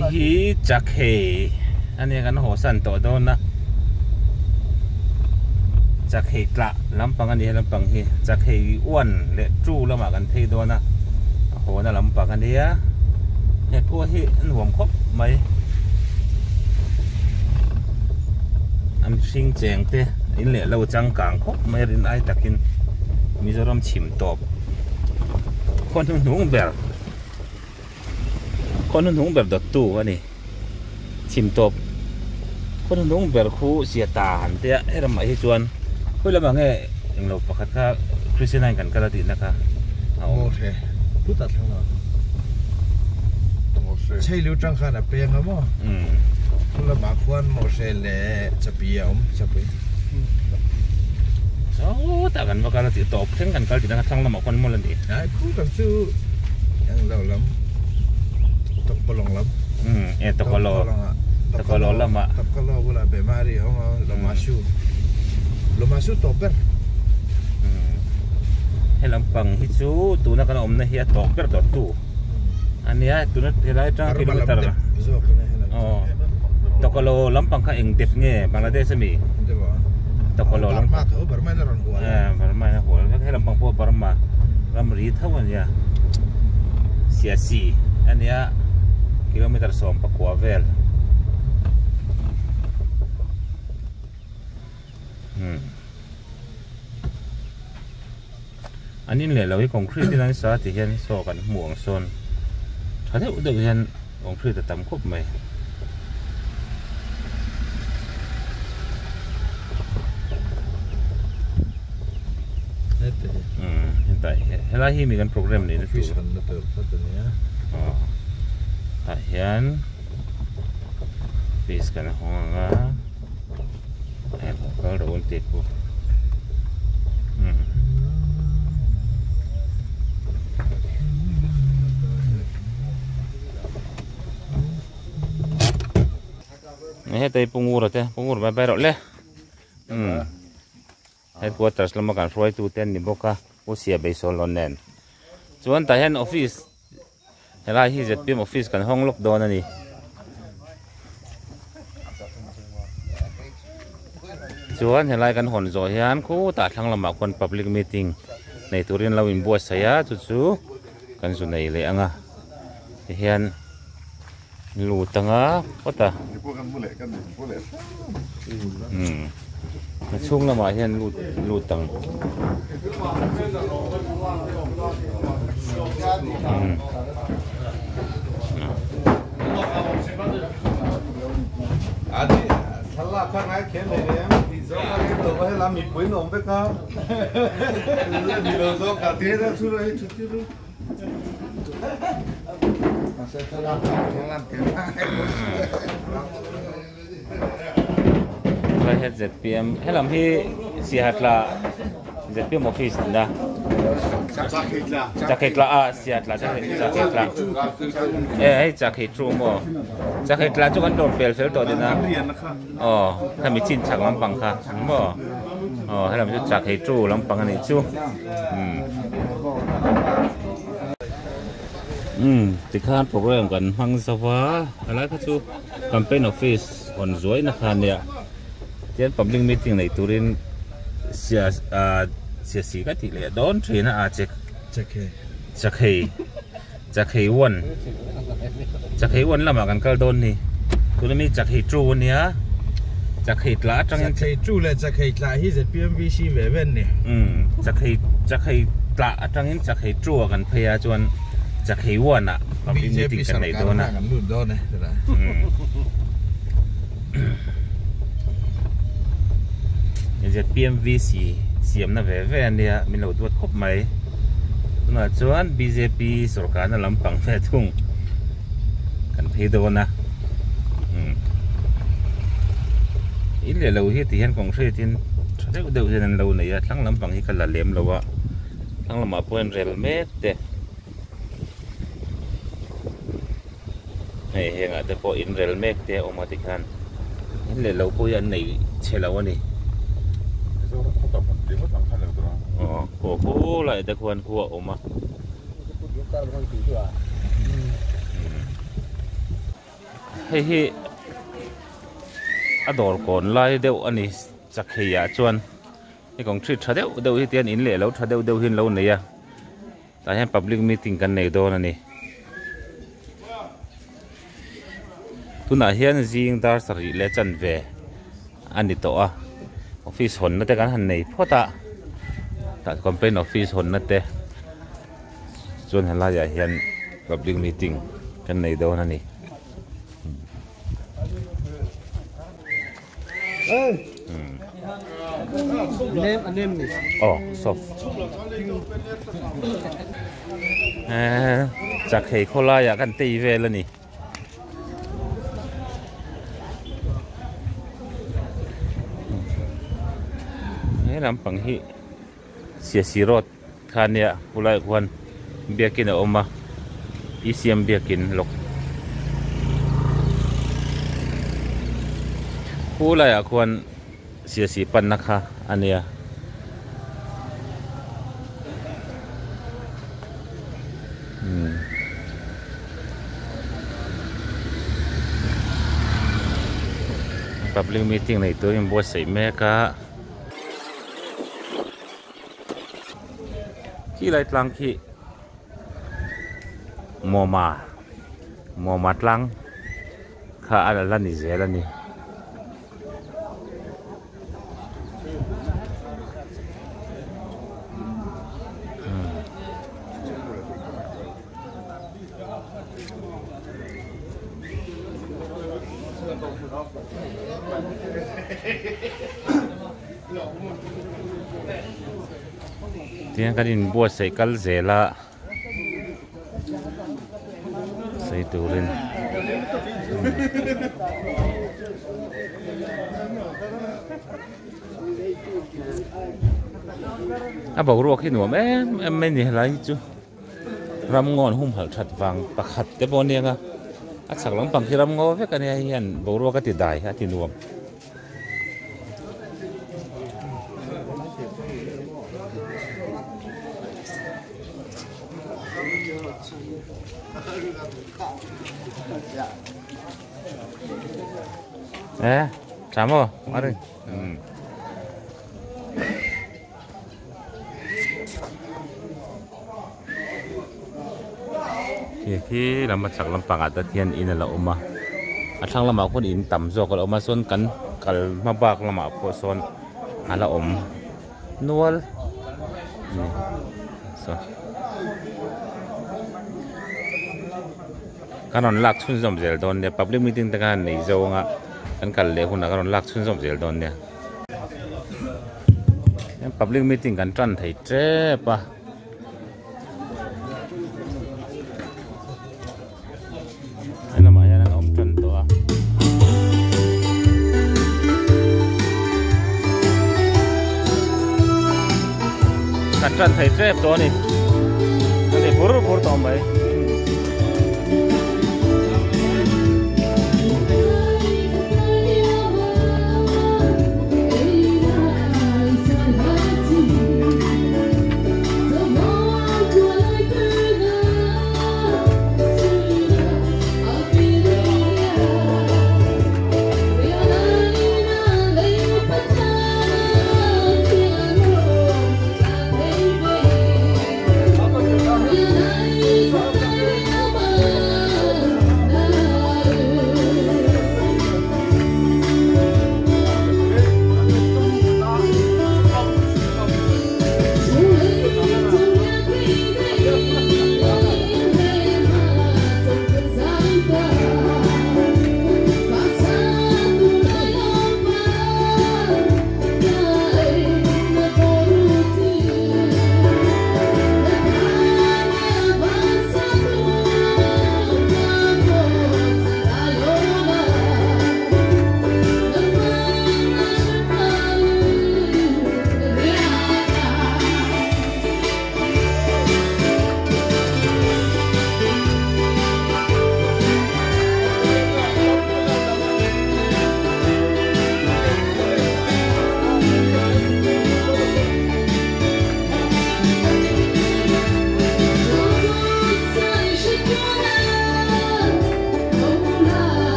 hi chak he ani kan ho san to don na chak he tla lampang ani lampang hi chak he wan le tru lama kan thei do na ho na lampang ani ya he ko hi an hom khop mai am sing cheng te in le lo chang kang khop mai rin ai takin Mizoram chim top con hung ber đợt tu anh chim top con hung ber khu sia ta han te ai ram ai chuan khoi lama nge eng lo pakhat kha Christian kan kala ti na kha mo the tu ta thang na mo se chei lu chang kha na pe nga mo la ma khwan mo se le chapi chapi oh ta kan wakala ti top theng kan kal ti na thang lama kon mo lan ni ai khu kan chu yang lo lam tok polong lam tok kolo lama tok kolo bula be mari lo masu topper he lampang hi chu tu na kan om na hi topper dot tu ania tu na helai tra kilometer oh tok kolo lampang kha eng dep nge Bangladesh mi Tokolo Burma tho Burma na ron huwa Burma na huwa ka helam pang po Burma ram ri thawan ya siasi ania kilometer som pa kwa vel anin le lo hi concrete tin an sa ti hian so kan muang son thade u de hian concrete tam khop mai hiện tại helai hi mi kan program ni na tu ta hian fish kan honga ai ko ro un te ko he tai pungur ba ba ro le headquarters lama kan froi tu ten ni boka o sia be so lon nen chuan ta hian office helai hi ZPM office kan hong lok don ani chuan helai kan hon zo hian khu ta thlang lama kon public meeting nei turin lo in bo saya chu kan zu nei le anga hian lu tanga pota chung là mọi hiện lụt tầng sallah kan ai khen này em thì do cái đồ hay làm mì quấy nồng với con thì đồ do cả thế ra chú đấy chú chứ sẽ sallah kan làm cái Rồi hết ZPM hay làm hi si hạt là ZPM office nè jacket là si hạt là jacket là hay jacket true mo jacket là chúng anh đồn bèl phèoตัว นะถ้ามีชิ้นฉักลำปังค่ะmoให้làm chút jacket trueลำปังอันนี้ชูติดข้ามโปรแกรมกันฟังสวะอะไรก็ชู campaign office อ่อนสวยนะครับเนี่ยเช่น public meeting ในตุรินเสียสีก็ติเลยโดนทรีนะอาจะเควันละมากันก็โดนนี่ตุรินมีจะเคจูวันนี้จะเคตลาจังยังจะเคจูเลยจะเคตลาที่จะ PMVC เว่นเนี่ยจะเคตลาจังยังจะเคจูกันพยาจวนจะเควันอ่ะ public meeting กันในโดนนะจะPMVCเสียมนะเว่นเนี่ยมีเราตรวจครบไหมน่าจวน BJP สุรการนั่นลำปังแฝทุ่งกันเพโดนนะอินเลยเราที่ที่เห็นของเชื่อที่เดี๋ยวนั้นเราเนี่ยทั้งลำปังที่กันละเลี้ยมเราวะทั้งลำมาเพื่อนเรลเมตเดเฮียงอ่ะแต่พออินเรลเมตเดออกมาติกันอินเลยเราพูดยันในเชลาวนี่โอ้โหอะไรแต่ควรขัวออกมา hi ador kon lai deuh ani chakheia chuan hi kong tri tha deuh hi tian in le lo tha deuh hin lo neia ta hian public meeting kan nei don ani tuna hian jing dar sari le chan ve ani to a office hon na te kan han nei phota ta complaint office hon na te chuan hala ya hian public meeting kan nei don ani name ni oh sof chakhei khola ya kan tei vel ani lampang hi siasi road khania pulai kwan biakin a oma isiam biakin lok pulai a kwan siasi pan nakha ania public meeting này tôi em bố sĩ mẹ cả khi lại lang khi mò mặt lang khá là lần này dễ lần này tiếng cái đình bùa sấy cắt dễ là sấy tủ lên à bảo ruột khi nuông em mấy này là chứ ram ngon hung hậu chặt vàng bạc hạt cái bọn này à à sạc lắm bằng khi ram ngon với cái này hiện bảo ruột cái tiền đại à tiền nuông chám rồi, ăn đi. Khi làm mặt sạc làm bằng ạt thiên in là oma, sang làm con in tầm rồi còn oma son cắn cắn mà bạc làm của son, là nuol, kanon lak sun zom zel don ne public meeting ta kan nei zo nga kan kal le huna kanon lak sun zom zel don ne public meeting kan tran thei tre pa ana ma ya na om tran to a kan tran thei tre to ni ni bur to mai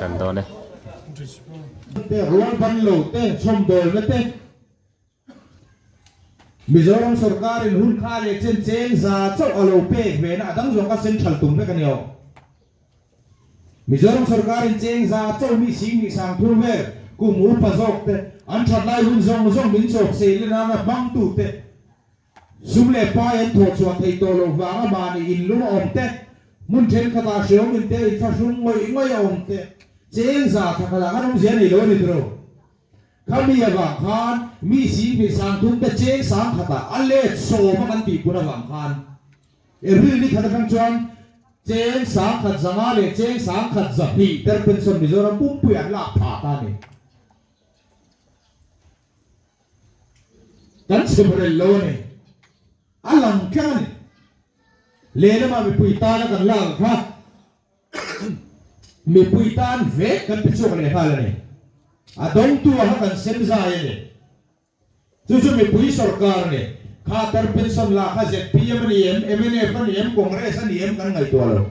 chân đó này ruang ban lo te chom dol na te Mizoram sarkar in hun kha le chen chen za chau alo pe ve na dang zong ka sen thal tum pe kan yo Mizoram sarkar in chen za chau mi sing mi sang thu ve ku mu pa zok te an that lai hun zong min chok se le na bang tu te sum le pa en tho chuan thei to lo wa ma ni in lu om te mun chen kha ta sheu min te in fa sum ngoi om te chen za tha kala anong zia ni lo ni tro kami ya wang khan mi si mi sang thum te chen sang khata alle so ma kan ti pura wang khan e ri ni khata kan chuan chen sang khat zanga le chen sang khat za hi ter pension Mizoram pum pu an la pha ta ni kan semre lo ni alang kan le na ma mi pui ta na kan lang kha mi pui tan ve kan pe chok le phala ni adong tu ha kan sem za ye chu mi pui sarkar ne kha tar pension la kha ZPM ni MNF ni Congress ni kan ngai to lo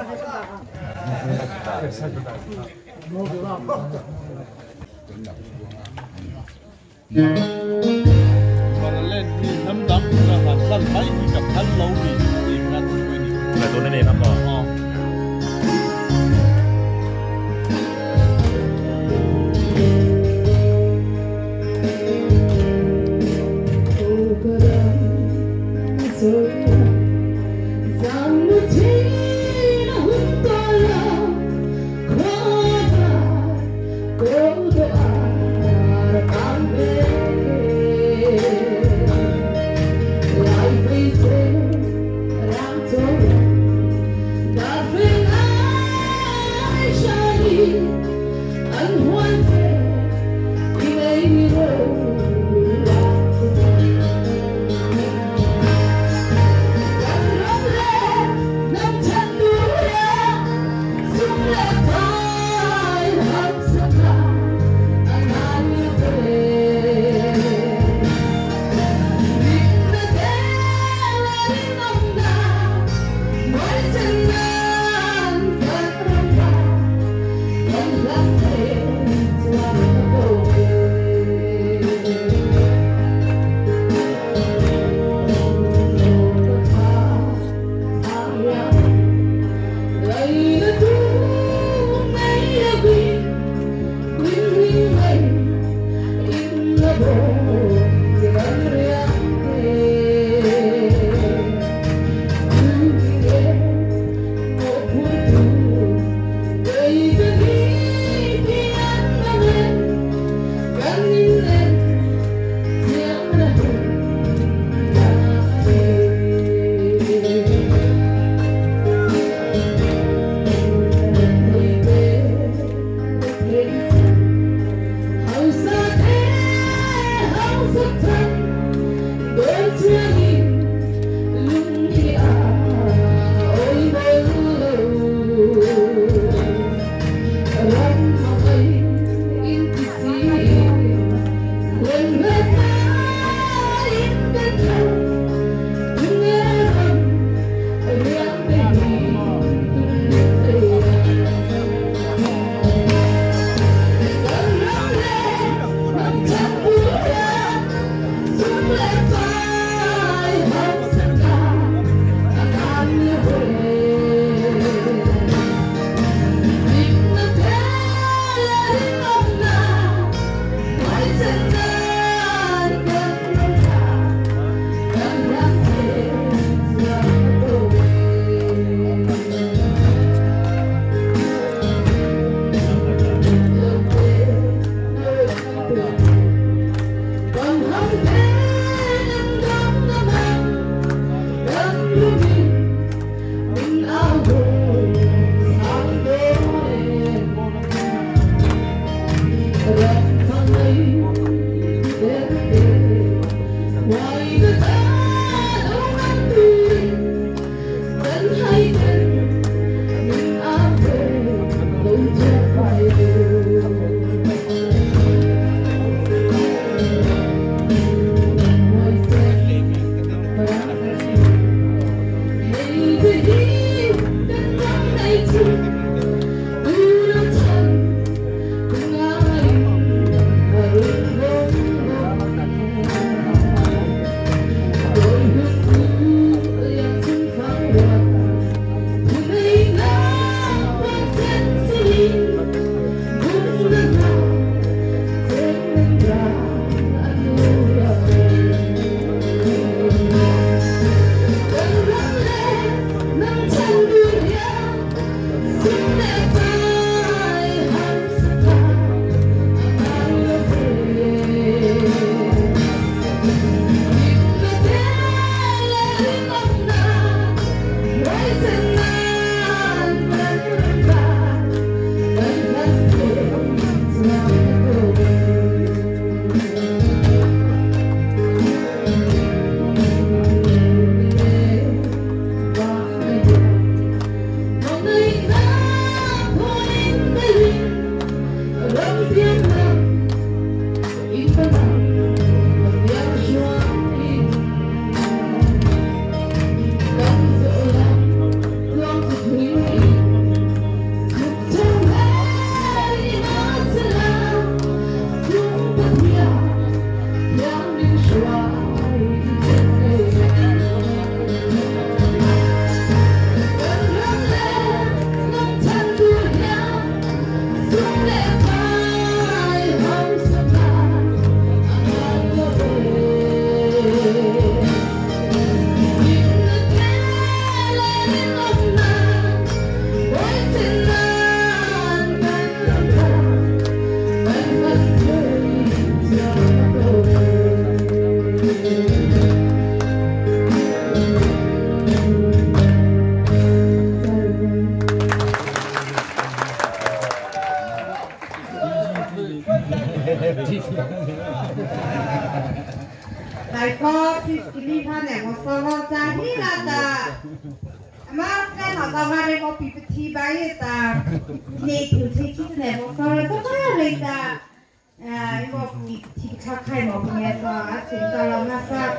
เล่นนี่น้ำดำนะฮะท่านไปกับท่านเราดีอีกนั่นด้วยนี่ แต่ตัวนั่นเองครับพ่อ mà cái nào tao vào đây có bị thi bài ta này thử thi chút này một sau đó có cái ta có bị thi khác hay một nghe sao chính tao làm sao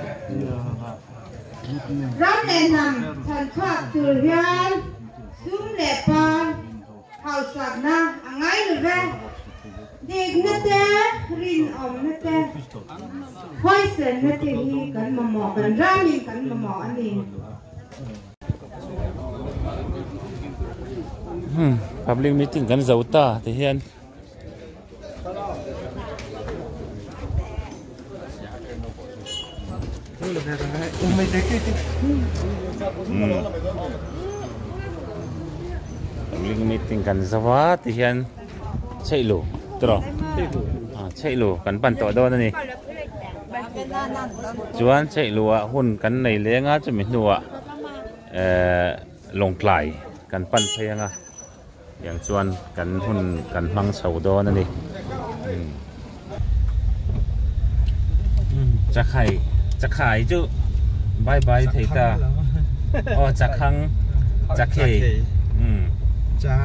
rất là nằm thành thoát từ hiền xuống đẹp con hào sạch na ngay được ra đi nét rin ôm nét hoi sen nét hi cần mà mỏ cần ra mình cần mà mỏ anh đi public meeting kan zo ta te hian public meeting kan zawa te hian cheilu tro cheilu kan pan to do na ni chuan cheilu a hun kan nei lenga chumi nuwa longklai kan pan phayanga yang chuan kan hun kan mang chho do na ni cha khai chu bye bye thei ta cha khang cha khei cha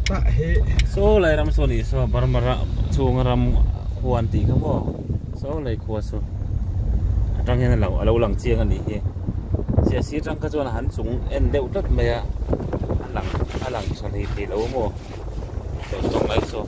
ta he so lai ram so ni so barmara chung ram huan ti ka bo so lai kho so atang hian lo lang chiang ani hi sia si tang ka chuan han chung en deuh tat mai a alang chani ti lo mo to tong lai so